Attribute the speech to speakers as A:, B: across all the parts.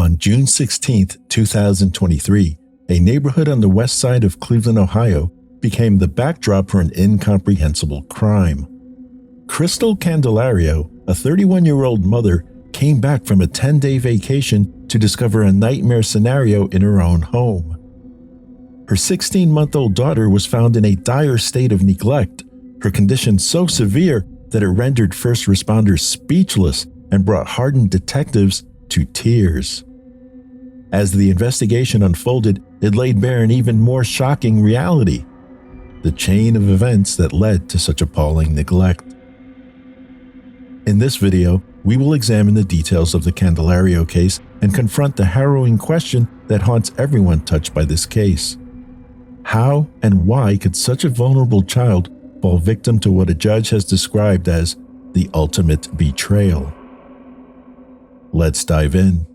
A: On June 16, 2023, a neighborhood on the west side of Cleveland, Ohio, became the backdrop for an incomprehensible crime. Kristel Candelario, a 31-year-old mother, came back from a 10-day vacation to discover a nightmare scenario in her own home. Her 16-month-old daughter was found in a dire state of neglect, her condition so severe that it rendered first responders speechless and brought hardened detectives to tears. As the investigation unfolded, it laid bare an even more shocking reality: the chain of events that led to such appalling neglect. In this video, we will examine the details of the Candelario case and confront the harrowing question that haunts everyone touched by this case. How and why could such a vulnerable child fall victim to what a judge has described as the ultimate betrayal? Let's dive in.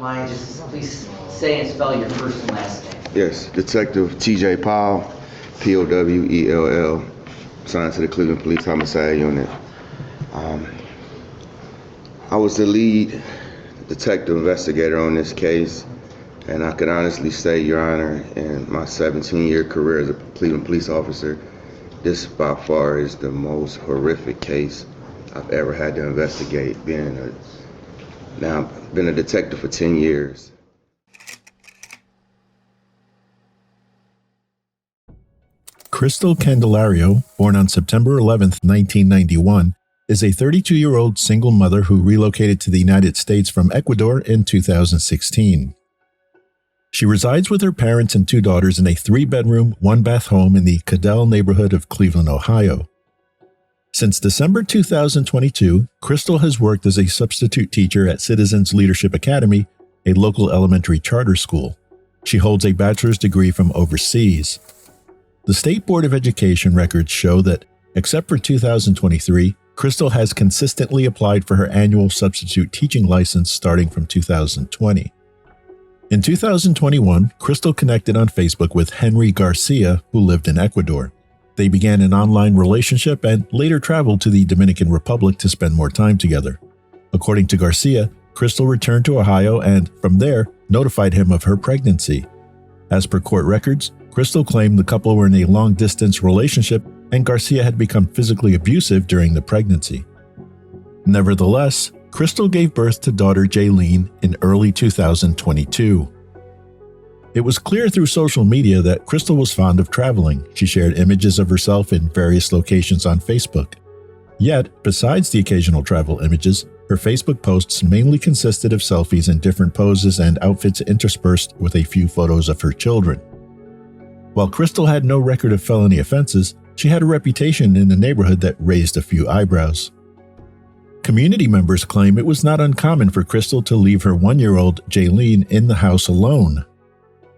B: Mind, just please say and spell your first and last name.
C: Yes, Detective T.J. Powell, P-O-W-E-L-L, assigned to the Cleveland Police Homicide Unit. I was the lead detective investigator on this case, and I can honestly say, Your Honor, in my 17-year career as a Cleveland police officer, this by far is the most horrific case I've ever had to investigate, Now, I've been a detective for 10 years.
A: Kristel Candelario, born on September 11, 1991, is a 32-year-old single mother who relocated to the United States from Ecuador in 2016. She resides with her parents and two daughters in a 3-bedroom, 1-bath home in the Cadell neighborhood of Cleveland, Ohio. Since December 2022, Kristel has worked as a substitute teacher at Citizens Leadership Academy, a local elementary charter school. She holds a bachelor's degree from overseas. The State Board of Education records show that, except for 2023, Kristel has consistently applied for her annual substitute teaching license starting from 2020. In 2021, Kristel connected on Facebook with Henry Garcia, who lived in Ecuador. They began an online relationship and later traveled to the Dominican Republic to spend more time together. According to Garcia, Kristel returned to Ohio and, from there, notified him of her pregnancy. As per court records, Kristel claimed the couple were in a long-distance relationship and Garcia had become physically abusive during the pregnancy. Nevertheless, Kristel gave birth to daughter Jailyn in early 2022. It was clear through social media that Kristel was fond of traveling. She shared images of herself in various locations on Facebook. Yet, besides the occasional travel images, her Facebook posts mainly consisted of selfies in different poses and outfits interspersed with a few photos of her children. While Kristel had no record of felony offenses, she had a reputation in the neighborhood that raised a few eyebrows. Community members claim it was not uncommon for Kristel to leave her 1-year-old Jailyn in the house alone.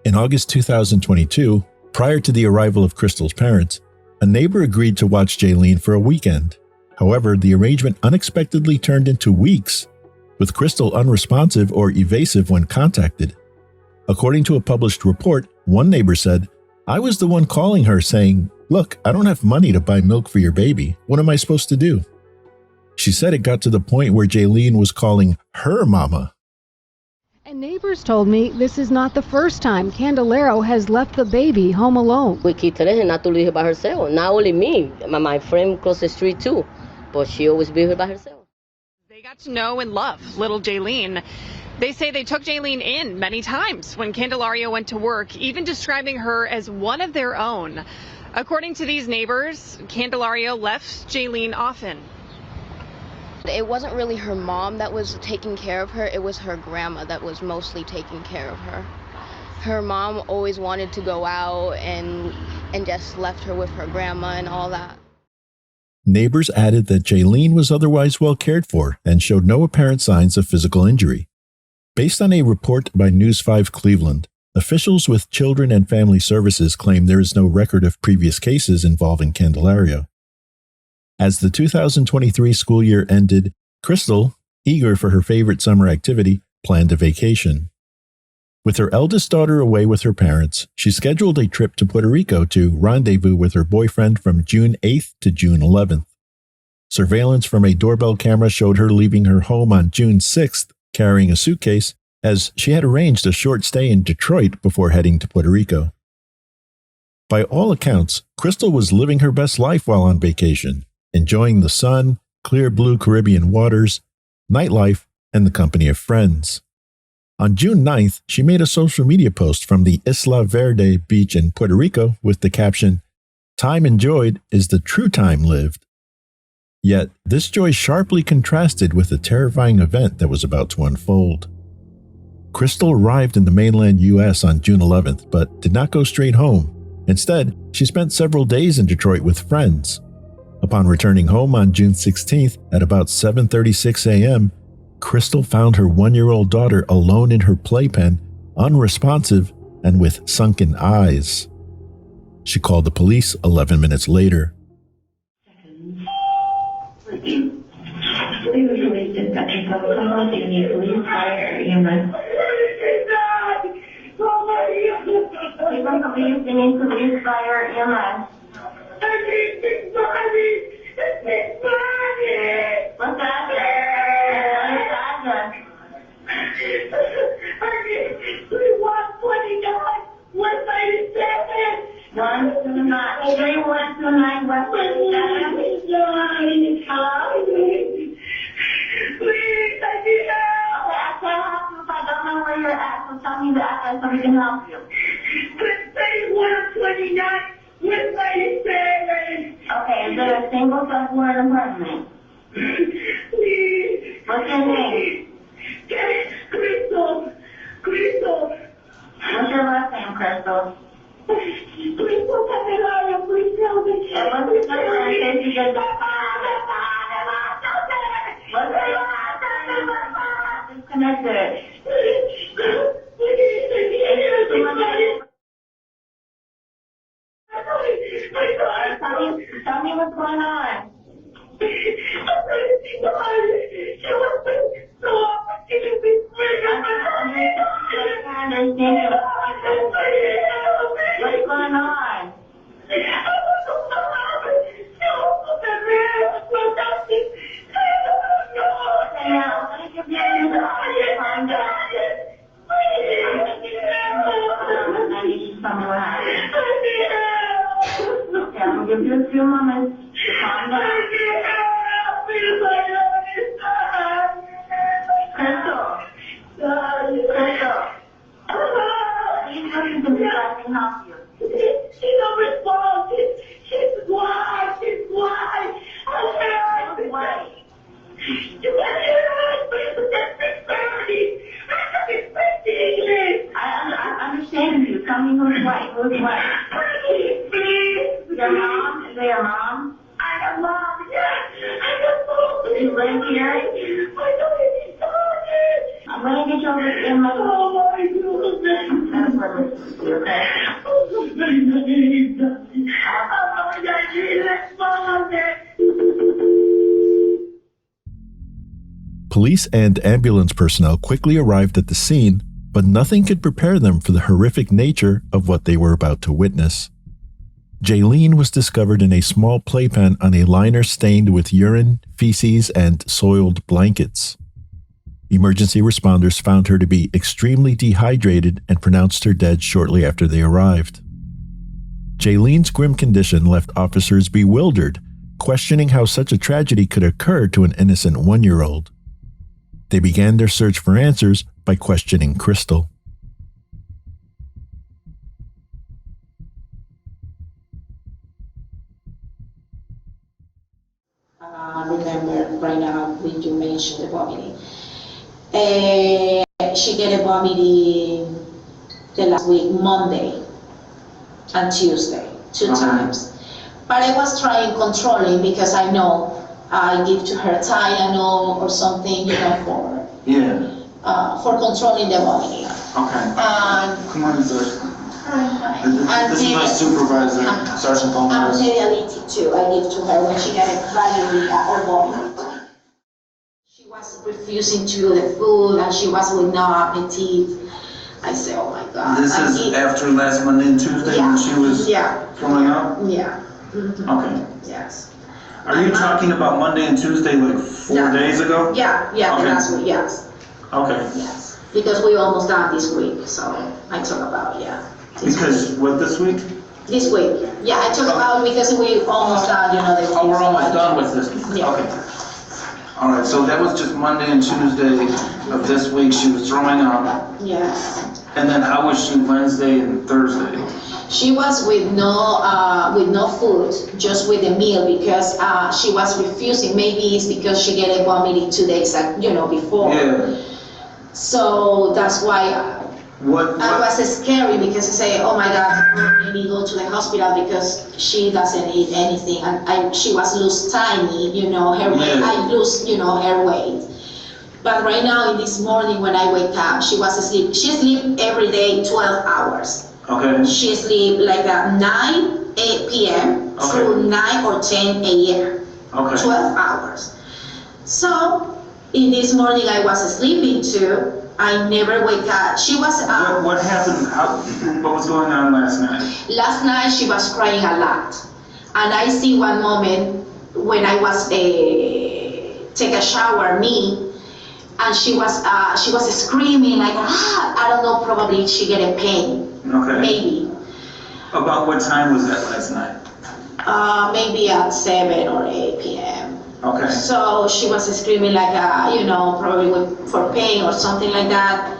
A: In August 2022, prior to the arrival of Kristel's parents, a neighbor agreed to watch Jailyn for a weekend. However, the arrangement unexpectedly turned into weeks, with Kristel unresponsive or evasive when contacted. According to a published report, one neighbor said, "I was the one calling her saying, 'Look, I don't have money to buy milk for your baby. What am I supposed to do?' She said it got to the point where Jailyn was calling her mama."
D: And neighbors told me this is not the first time Candelario has left the baby home alone.
E: We keep telling her not to leave her by herself. Not only me, my friend across the street too, but she always be here by herself.
F: They got to know and love little Jailyn. They say they took Jailyn in many times when Candelario went to work, even describing her as one of their own. According to these neighbors, Candelario left Jailyn often.
G: It wasn't really her mom that was taking care of her, it was her grandma that was mostly taking care of her. Her mom always wanted to go out and just left her with her grandma and all that.
A: Neighbors added that Jailyn was otherwise well cared for and showed no apparent signs of physical injury. Based on a report by News 5 Cleveland, Officials with Children and Family Services claim there is no record of previous cases involving Candelario. As the 2023 school year ended, Kristel, eager for her favorite summer activity, planned a vacation. With her eldest daughter away with her parents, she scheduled a trip to Puerto Rico to rendezvous with her boyfriend from June 8th to June 11th. Surveillance from a doorbell camera showed her leaving her home on June 6th carrying a suitcase, as she had arranged a short stay in Detroit before heading to Puerto Rico. By all accounts, Kristel was living her best life while on vacation, enjoying the sun, clear blue Caribbean waters, nightlife, and the company of friends. On June 9th, she made a social media post from the Isla Verde beach in Puerto Rico with the caption, "Time enjoyed is the true time lived." Yet, this joy sharply contrasted with the terrifying event that was about to unfold. Kristel arrived in the mainland U.S. on June 11th, but did not go straight home. Instead, she spent several days in Detroit with friends. Upon returning home on June 16th at about 7:36 a.m., Kristel found her 1-year-old daughter alone in her playpen, unresponsive and with sunken eyes. She called the police 11 minutes later.
H: Please release dispatcher code. Come on, do you need police, fire, or EMS? Please don't police, you need police, fire, or EMS. What's that? Tell me the address so we can help you. Okay, is there a single subfloor apartment? What's your name? Kristel. What's your last name, Kristel? Kristel Candelario, please tell me. And what's your number in case you get the what's your last name? Disconnected. Tell me what's going on. I understand. What's going on? Okay, now, I'm going to give you a calm down. I need you to tell me what happened. Okay, I'm going to give you a few moments to calm down. Kristel. Please listen to me so I can help you. She don't respond. She's white. I'm white. You can't hear her, but it's 6:30. I speak English. I understand you. Tell me who's white. Please. Your mom? Is it your mom? I am mom, yes. You live here? I'm going to get you over to my
A: Police and ambulance personnel quickly arrived at the scene, but nothing could prepare them for the horrific nature of what they were about to witness. Jailyn was discovered in a small playpen on a liner stained with urine, feces, and soiled blankets. Emergency responders found her to be extremely dehydrated and pronounced her dead shortly after they arrived. Jailyn's grim condition left officers bewildered, questioning how such a tragedy could occur to an innocent 1-year-old. They began their search for answers by questioning Kristel.
I: Remember right now when you mentioned the vomiting. She get a vomiting the last week, Monday and Tuesday, 2 times. But I was trying controlling because I know I give to her Tylenol or something, for for controlling the vomiting.
J: Okay. Come on inside. This is my
I: And
J: supervisor, Sergeant Gomez.
I: Pedialytic too, I give to her when she got a diarrhea or vomit. She was refusing to eat the food and she was with no appetite. I said, oh my God.
J: This is after last Monday and Tuesday when she was throwing up?
I: Yeah.
J: Okay.
I: Yes.
J: Are you talking about Monday and Tuesday like 4 days ago?
I: Yeah,
J: Okay.
I: last week, yes.
J: Okay.
I: Yes. Because we almost done this week, so I talk about,
J: Because what this week?
I: This week. Yeah, I talk about because we almost done, the
J: Oh, we're almost done with this.
I: Yeah.
J: Okay. All right, so that was just Monday and Tuesday of this week. She was throwing up.
I: Yes.
J: And then how was she Wednesday and Thursday?
I: She was with no food, just with the meal because she was refusing. Maybe it's because she get a vomiting 2 days, before.
J: Yeah.
I: So that's why
J: What?
I: I was scary because I say, oh my God, let me go to the hospital because she doesn't eat anything and she was lose tiny, her weight. I lose, her weight. But right now, in this morning when I wake up, she was asleep. She sleep every day 12 hours.
J: Okay.
I: She sleep like at 9, 8 p.m. through 9 or 10 a.m.
J: Okay.
I: 12 hours. So in this morning I was sleeping too. I never wake up. She was.
J: What happened? What was going on last night?
I: Last night she was crying a lot, and I see one moment when I was take a shower, and she was screaming like I don't know, probably she get a pain.
J: Okay.
I: Maybe.
J: About what time was that last night?
I: Maybe at 7 or 8 p.m.
J: Okay.
I: So she was screaming like, probably for pain or something like that.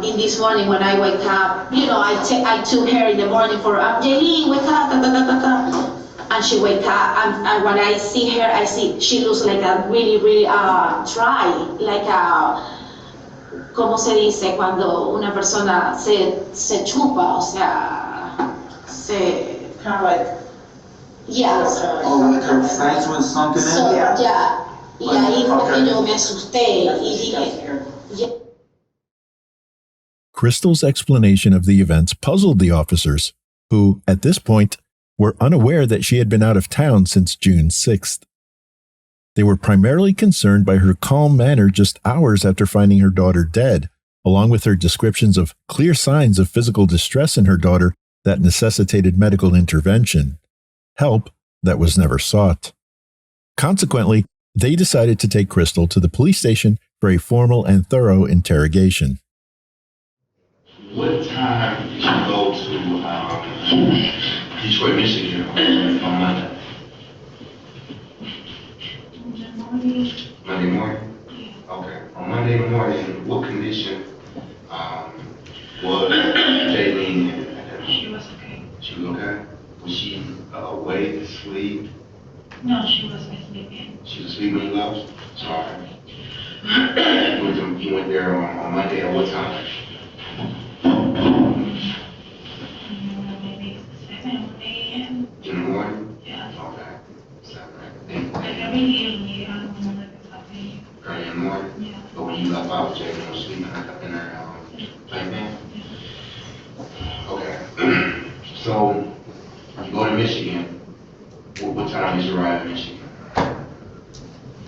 I: In this morning when I wake up, I took her in the morning for, Jailyn, wake up, and she wake up, and when I see her, I see she looks like a really, really dry, like a, ¿cómo se dice cuando una persona se chupa, o sea,
K: kind of like.
I: Yes.
J: Oh, like her face was sunken in?
I: So, yeah. Y ahí fue que yo me asusté y dije,
A: Kristel's explanation of the events puzzled the officers, who, at this point, were unaware that she had been out of town since June 6th. They were primarily concerned by her calm manner just hours after finding her daughter dead, along with her descriptions of clear signs of physical distress in her daughter that necessitated medical intervention. Help that was never sought. Consequently, they decided to take Kristel to the police station for a formal and thorough interrogation.
L: What time did you go to Detroit, Michigan on Monday? Monday morning? Okay. On Monday morning, what condition was Jailyn in?
M: She was okay.
L: She was okay? Was she awake, asleep?
M: No, she was sleeping.
L: She was asleep when you left? Sorry. You went there on Monday at what time?
M: Maybe 7 or 8 a.m.
L: In the morning?
M: Yeah.
L: Okay. 7.
M: Like every evening, I don't know exactly.
L: Early in the morning?
M: Yeah.
L: But when you left out, Jailyn was sleeping in her playpen? Okay. So, you go to Michigan. What time did you arrive in Michigan?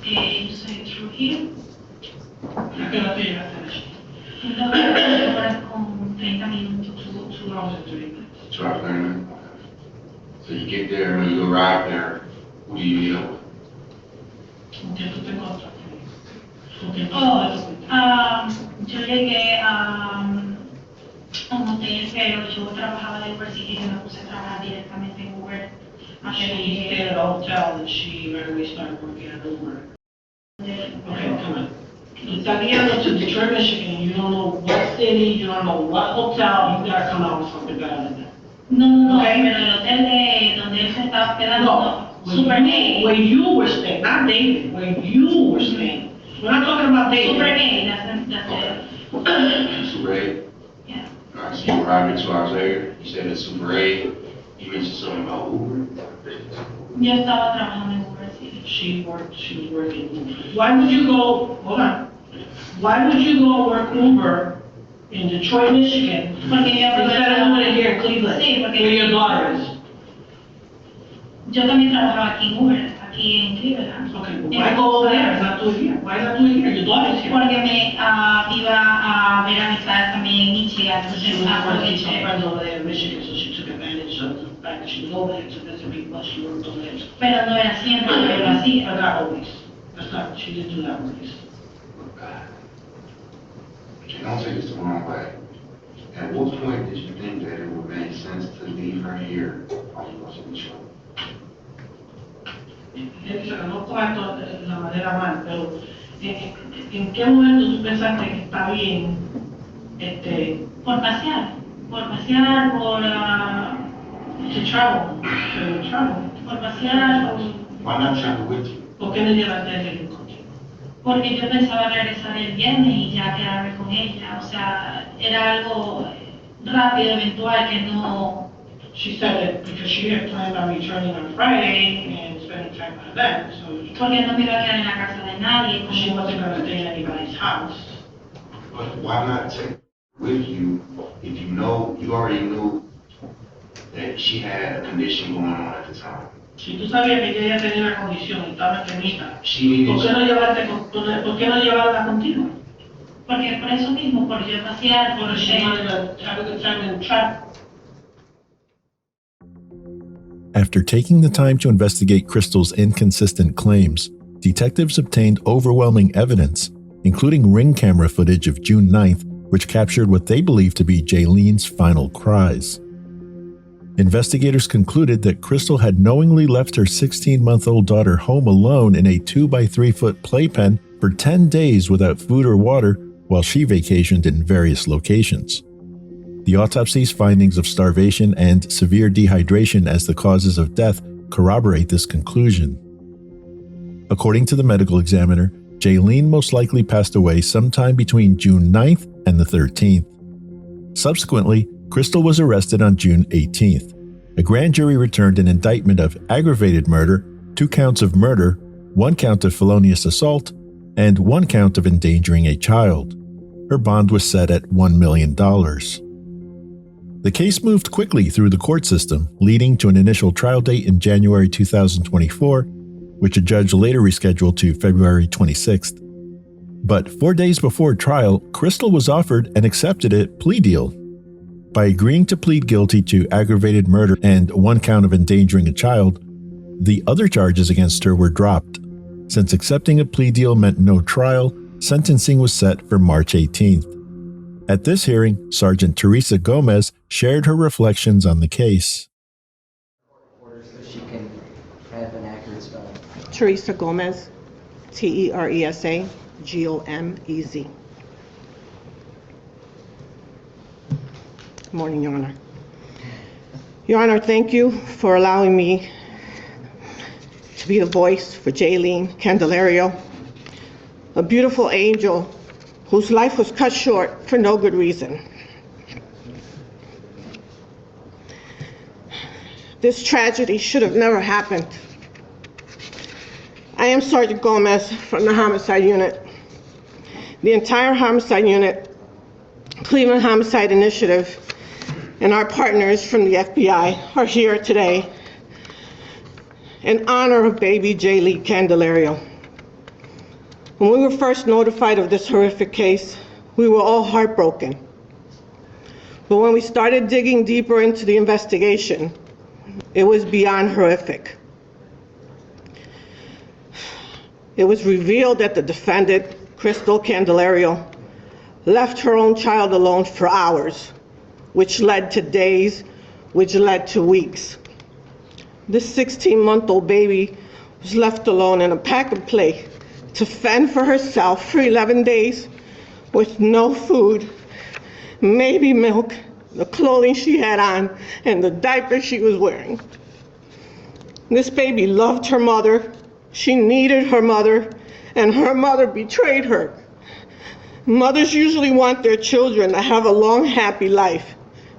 M: You say through here?
L: Espérate, ya finish.
M: Entonces, ahora con 30 minutos, 2 hours and 30 minutes.
L: 2 hours, 30 minutes? Okay. So you get there, when you arrive there, who do you meet up with?
M: Ya tú te encuentras yo llegué a un hotel, pero yo trabajaba de Uber, así que yo me puse a trabajar directamente en Uber.
K: She stayed at a hotel and she right away started working at Uber. Okay, come on. You got to Detroit, Michigan, you don't know what city, you don't know what hotel, you gotta come out with something better than that.
M: No,
K: Okay.
M: pero el hotel de donde él se estaba hospedando, Super A.
K: Where you were staying, not David, where you were staying. We're not talking about David.
M: Super A, that's it.
L: Super 8?
M: Yeah.
L: Alright, so you arrived 2 hours later, you said it's Super 8, you mentioned something about Uber?
M: Yo estaba trabajando en Uber, sí.
K: She was working Uber. Why would you go, hold on, Why would you go work Uber in Detroit, Michigan,
M: Porque ella
K: instead of doing it here in Cleveland,
M: Sí, porque
K: where your daughter is?
M: yo también trabajaba aquí en Uber, aquí en Cleveland.
K: Okay, well, why go over there and not do it here? Why not do it here? Your daughter's here.
M: Porque me iba a ver amistades también en Michigan,
K: She
M: entonces
K: was
M: aproveché.
K: friends over there in Michigan, so she took advantage of the fact that she was over there to visit people, she worked over there.
M: Pero no era siempre que lo hacía.
K: But not always. That's not, she didn't do that always.
L: And don't take this the wrong way. At what point did you think that it would make sense to leave her here on the Washington Shore?
K: No toma esto de la manera mal, pero ¿en qué momento tú pensaste que está bien
M: Por pasear, por
K: to travel,
M: por pasear,
L: Why not travel with you?
K: ¿Por qué no llevaste a ella contigo?
M: porque yo pensaba regresar el viernes y ya quedarme con ella, o sea, era algo rápido, eventual, que no...
K: She said that because she had planned on returning on Friday and spending time with them, so
M: Porque no me iba a quedar en la casa de nadie.
K: she wasn't going to stay in anybody's house.
L: But why not take with you if you know, you already knew that she had a condition going on at the time?
K: Si tú sabías que ella tenía una condición y estaba enfermita,
L: She needed
K: ¿por qué no llevarla contigo?
M: Porque por eso mismo, por yo pasear, por...
K: She wanted to have a good time and travel.
A: After taking the time to investigate Kristel's inconsistent claims, detectives obtained overwhelming evidence, including ring camera footage of June 9th, which captured what they believed to be Jailyn's final cries. Investigators concluded that Kristel had knowingly left her 16-month-old daughter home alone in a 2-by-3-foot playpen for 10 days without food or water while she vacationed in various locations. The autopsy's findings of starvation and severe dehydration as the causes of death corroborate this conclusion. According to the medical examiner, Jailyn most likely passed away sometime between June 9th and the 13th. Subsequently, Kristel was arrested on June 18th. A grand jury returned an indictment of aggravated murder, 2 counts of murder, 1 count of felonious assault, and 1 count of endangering a child. Her bond was set at $1 million. The case moved quickly through the court system, leading to an initial trial date in January 2024, which a judge later rescheduled to February 26th. But 4 days before trial, Kristel was offered and accepted a plea deal. By agreeing to plead guilty to aggravated murder and 1 count of endangering a child, the other charges against her were dropped. Since accepting a plea deal meant no trial, sentencing was set for March 18th. At this hearing, Sergeant Teresa Gomez shared her reflections on the case.
B: So she can have an accurate spelling.
N: Teresa Gomez, Teresa Gomez. Good morning, Your Honor. Your Honor, thank you for allowing me to be the voice for Jailyn Candelario, a beautiful angel whose life was cut short for no good reason. This tragedy should have never happened. I am Sergeant Gomez from the Homicide Unit. The entire Homicide Unit, Cleveland Homicide Initiative, and our partners from the FBI are here today in honor of baby Jailyn Candelario. When we were first notified of this horrific case, we were all heartbroken. But when we started digging deeper into the investigation, it was beyond horrific. It was revealed that the defendant, Kristel Candelario, left her own child alone for hours, which led to days, which led to weeks. This 16-month-old baby was left alone in a pack and play to fend for herself for 11 days with no food, maybe milk, the clothing she had on, and the diaper she was wearing. This baby loved her mother, she needed her mother, and her mother betrayed her. Mothers usually want their children to have a long, happy life,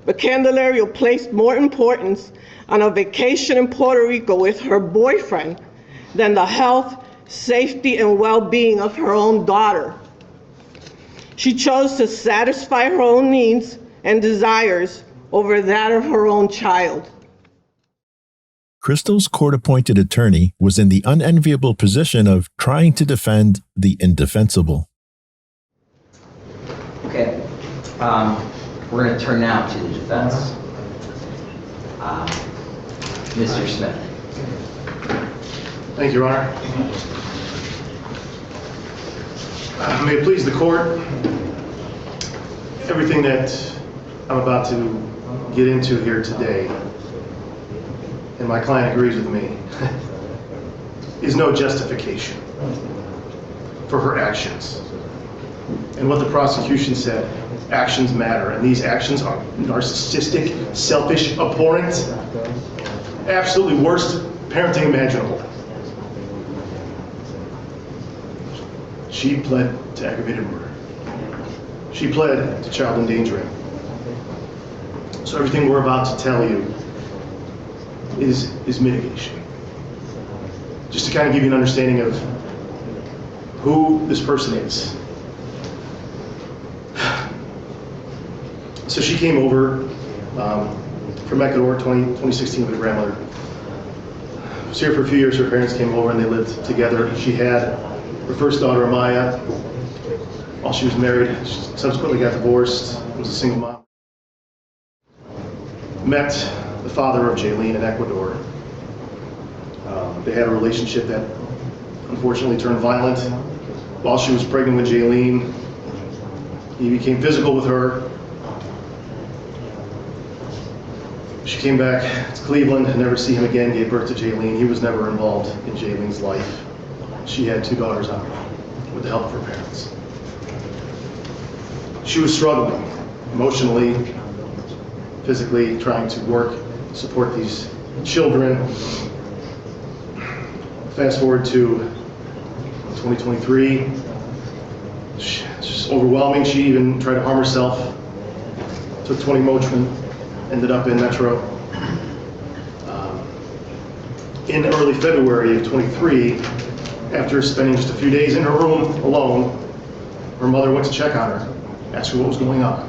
N: but Candelario placed more importance on a vacation in Puerto Rico with her boyfriend than the health, safety, and well-being of her own daughter. She chose to satisfy her own needs and desires over that of her own child.
A: Kristel's court-appointed attorney was in the unenviable position of trying to defend the indefensible.
B: Okay, we're going to turn now to the defense. Mr. Smith.
O: Thank you, Your Honor. May it please the court, everything that I'm about to get into here today, and my client agrees with me, is no justification for her actions. And what the prosecution said, actions matter, and these actions are narcissistic, selfish, abhorrent, absolutely worst parenting imaginable. She pled to aggravated murder. She pled to child endangering. So everything we're about to tell you is mitigation. Just to kind of give you an understanding of who this person is. So she came over from Ecuador 2016 with her grandmother. She was here for a few years. Her parents came over and they lived together. She had her first daughter, Amaya, while she was married. She subsequently got divorced, was a single mom. Met the father of Jailyn in Ecuador. They had a relationship that unfortunately turned violent. While she was pregnant with Jailyn, he became physical with her. She came back to Cleveland and never see him again, gave birth to Jailyn. He was never involved in Jailyn's life. She had 2 daughters on her own with the help of her parents. She was struggling emotionally, physically, trying to work, support these children. Fast forward to 2023, it's just overwhelming. She even tried to harm herself, took 20 Motrin, ended up in Metro. In early February of 23, after spending just a few days in her room alone, her mother went to check on her, asked her what was going on.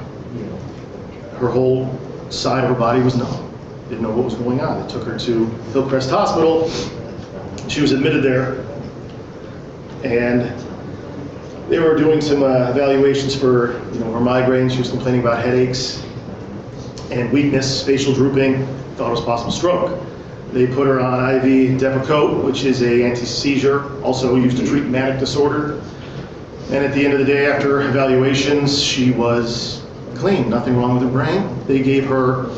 O: Her whole side of her body was numb, didn't know what was going on. They took her to Hillcrest Hospital. She was admitted there, and they were doing some evaluations for her migraine. She was complaining about headaches and weakness, facial drooping, thought it was possible stroke. They put her on IV Depakote, which is a anti-seizure, also used to treat manic disorder. And at the end of the day, after evaluations, she was clean, nothing wrong with her brain. They gave her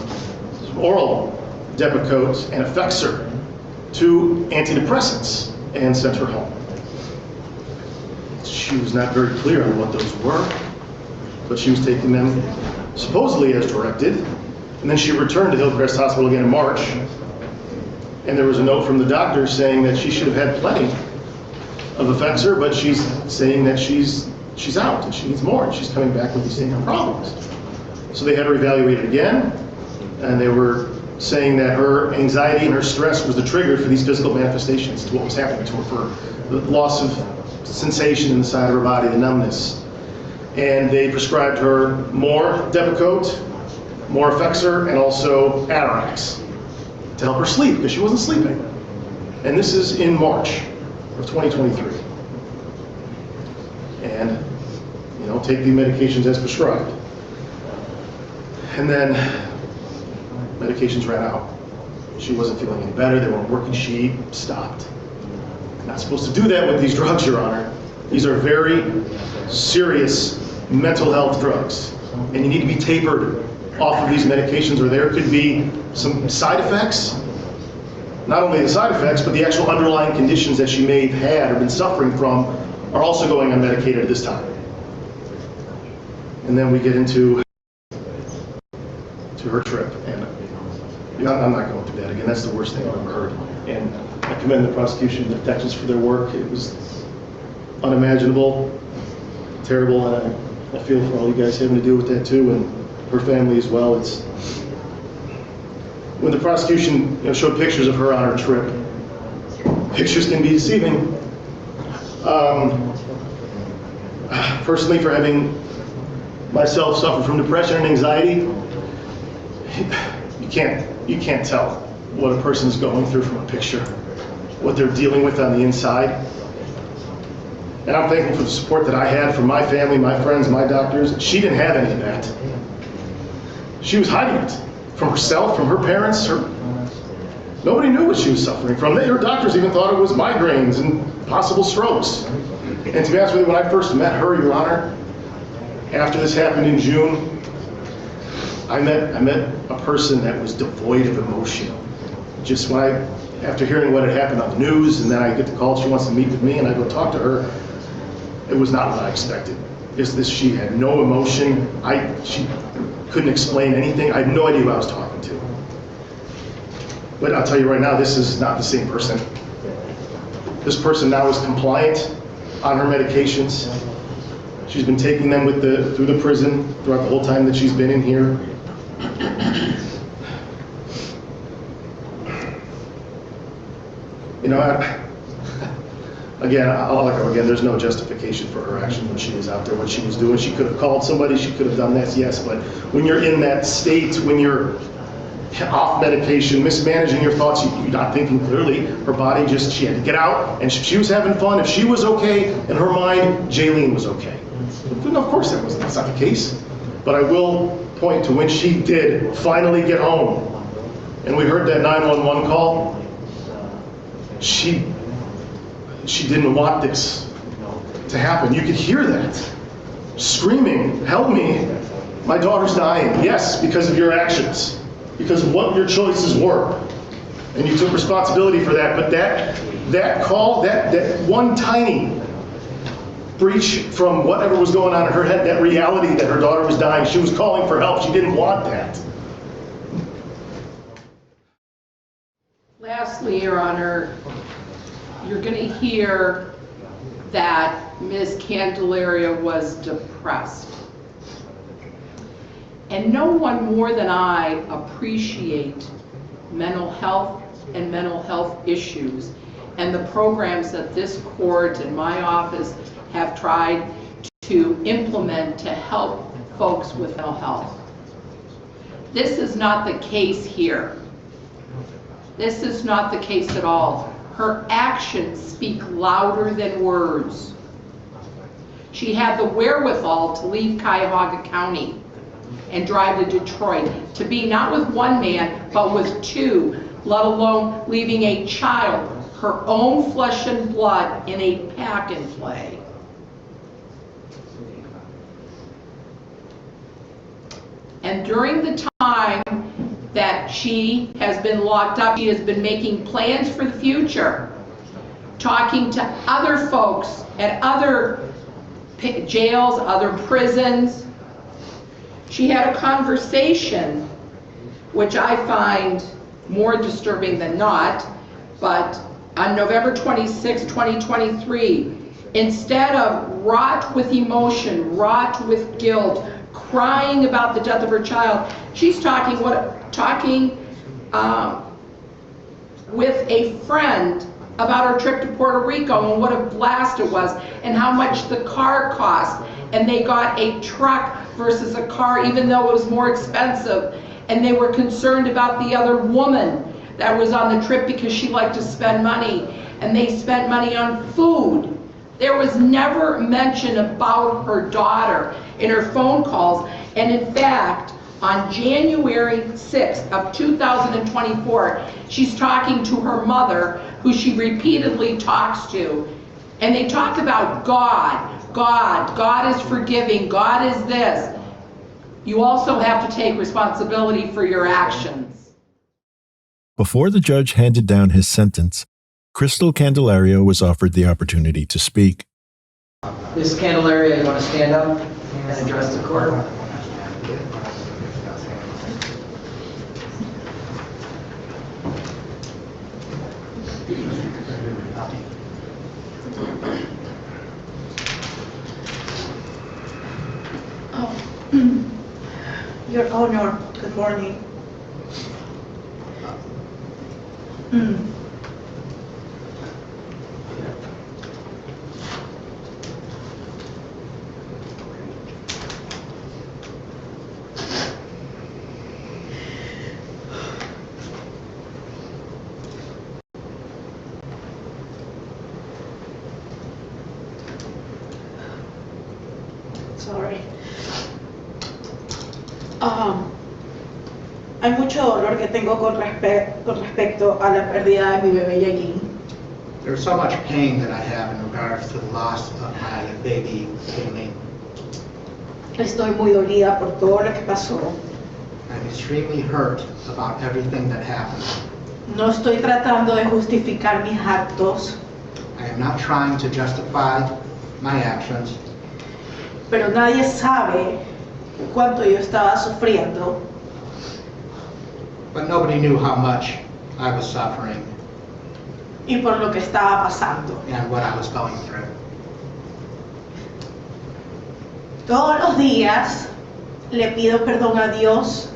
O: some oral Depakote and Effexor, 2 antidepressants, and sent her home. She was not very clear on what those were, but she was taking them supposedly as directed. And then she returned to Hillcrest Hospital again in March, and there was a note from the doctor saying that she should have had plenty of Effexor, but she's saying that she's out and she needs more, and she's coming back with these same problems. So they had her evaluated again, and they were saying that her anxiety and her stress was the trigger for these physical manifestations to what was happening to her, for the loss of sensation in the side of her body, the numbness. And they prescribed her more Depakote, more Effexor, and also Atarax to help her sleep, because she wasn't sleeping. And this is in March of 2023. And, take the medications as prescribed. And then medications ran out. She wasn't feeling any better, they weren't working, she stopped. Not supposed to do that with these drugs, Your Honor. These are very serious mental health drugs, and you need to be tapered off of these medications, or there could be some side effects. Not only the side effects, but the actual underlying conditions that she may have had or been suffering from are also going unmedicated at this time. And then we get into her trip, and I'm not going through that again. That's the worst thing I've ever heard. And I commend the prosecution and the detectives for their work. It was unimaginable, terrible, and I feel for all you guys having to deal with that too, and her family as well. It's when the prosecution showed pictures of her on her trip. Pictures can be deceiving. Personally, for having myself suffer from depression and anxiety. You can't tell what a person is going through from a picture, what they're dealing with on the inside. And I'm thankful for the support that I had from my family, my friends, my doctors. She didn't have any of that. She was hiding it from herself, from her parents. Nobody knew what she was suffering from. Her doctors even thought it was migraines and possible strokes. And to be honest with you, when I first met her, Your Honor, after this happened in June, I met a person that was devoid of emotion. Just after hearing what had happened on the news, and then I get the call, she wants to meet with me, and I go talk to her, it was not what I expected. She had no emotion. She couldn't explain anything. I had no idea who I was talking to. But I'll tell you right now, this is not the same person. This person now is compliant on her medications. She's been taking them through the prison throughout the whole time that she's been in here. You know, I'll echo again, there's no justification for her action when she was out there, what she was doing. She could have called somebody, she could have done this, yes, but when you're in that state, when you're off medication, mismanaging your thoughts, you're not thinking clearly. Her body she had to get out, and she was having fun. If she was okay, in her mind, Jailyn was okay. But of course that's not the case. But I will point to when she did finally get home, and we heard that 911 call, she didn't want this to happen. You could hear that. Screaming, help me, my daughter's dying. Yes, because of your actions, because of what your choices were. And you took responsibility for that. But that call, that one tiny breach from whatever was going on in her head, that reality that her daughter was dying, she was calling for help. She didn't want that.
P: Lastly, Your Honor, you're going to hear that Ms. Candelario was depressed. And no one more than I appreciate mental health and mental health issues and the programs that this court and my office have tried to implement to help folks with mental health. This is not the case here. This is not the case at all. Her actions speak louder than words. She had the wherewithal to leave Cuyahoga County and drive to Detroit, to be not with one man, but with two, let alone leaving a child, her own flesh and blood, in a pack and play. And during the time that she has been locked up, she has been making plans for the future, talking to other folks at other jails, other prisons. She had a conversation, which I find more disturbing than not, but on November 26, 2023, instead of wrought with emotion, wrought with guilt, crying about the death of her child, she's talking with a friend about her trip to Puerto Rico and what a blast it was and how much the car cost. And they got a truck versus a car, even though it was more expensive. And they were concerned about the other woman that was on the trip because she liked to spend money. And they spent money on food. There was never mention about her daughter in her phone calls. And in fact, on January 6th of 2024, she's talking to her mother, who she repeatedly talks to. And they talk about God. God is forgiving. God is this. You also have to take responsibility for your actions.
A: Before the judge handed down his sentence, Kristel Candelario was offered the opportunity to speak.
B: Ms. Candelario, you want to stand up and address the court?
Q: Your Honor, good morning. Sorry. Hay mucho dolor que tengo con respecto a la pérdida de mi bebé Jailyn.
R: There's so much pain that I have in regards to the loss of my baby, Jailyn.
Q: Estoy muy dolida por todo lo que pasó.
R: I'm extremely hurt about everything that happened.
Q: No estoy tratando de justificar mis actos,
R: I am not trying to justify my actions,
Q: pero nadie sabe cuánto yo estaba sufriendo
R: but nobody knew how much I was suffering
Q: y por lo que estaba pasando.
R: and what I was going through.
Q: Todos los días le pido perdón a Dios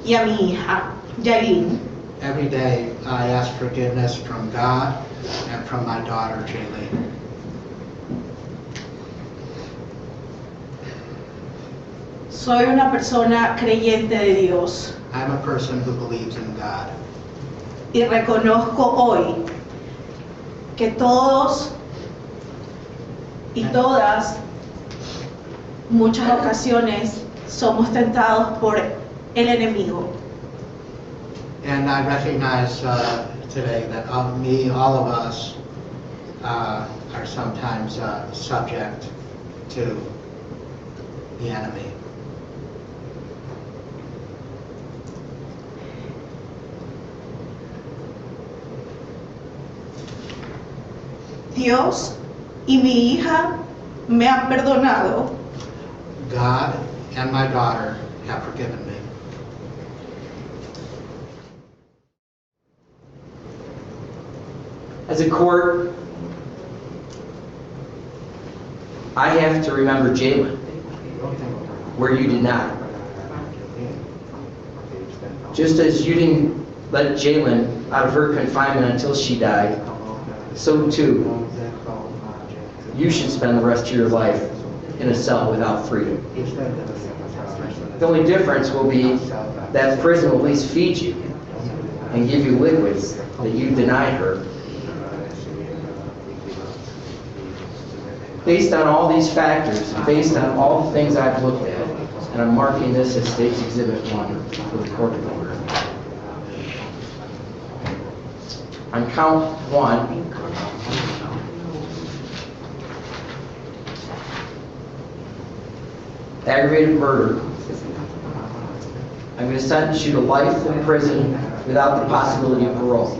Q: y a mi hija, Jailyn.
R: Every day I ask forgiveness from God and from my daughter, Jailyn.
Q: Soy una persona creyente de Dios
R: I'm a person who believes in God.
Q: y reconozco hoy que todos y todas, muchas ocasiones, somos tentados por el enemigo.
R: And I recognize today that all of us are sometimes subject to the enemy.
Q: Dios y mi hija me han perdonado.
R: God and my daughter have forgiven me.
B: As a court, I have to remember Jailyn, where you did not. Just as you didn't let Jailyn out of her confinement until she died, so too, you should spend the rest of your life in a cell without freedom. The only difference will be that prison will at least feed you and give you liquids that you denied her. Based on all these factors, based on all the things I've looked at, and I'm marking this as State's Exhibit 1 for the court order. On count 1, aggravated murder, I'm going to sentence you to life in prison without the possibility of parole.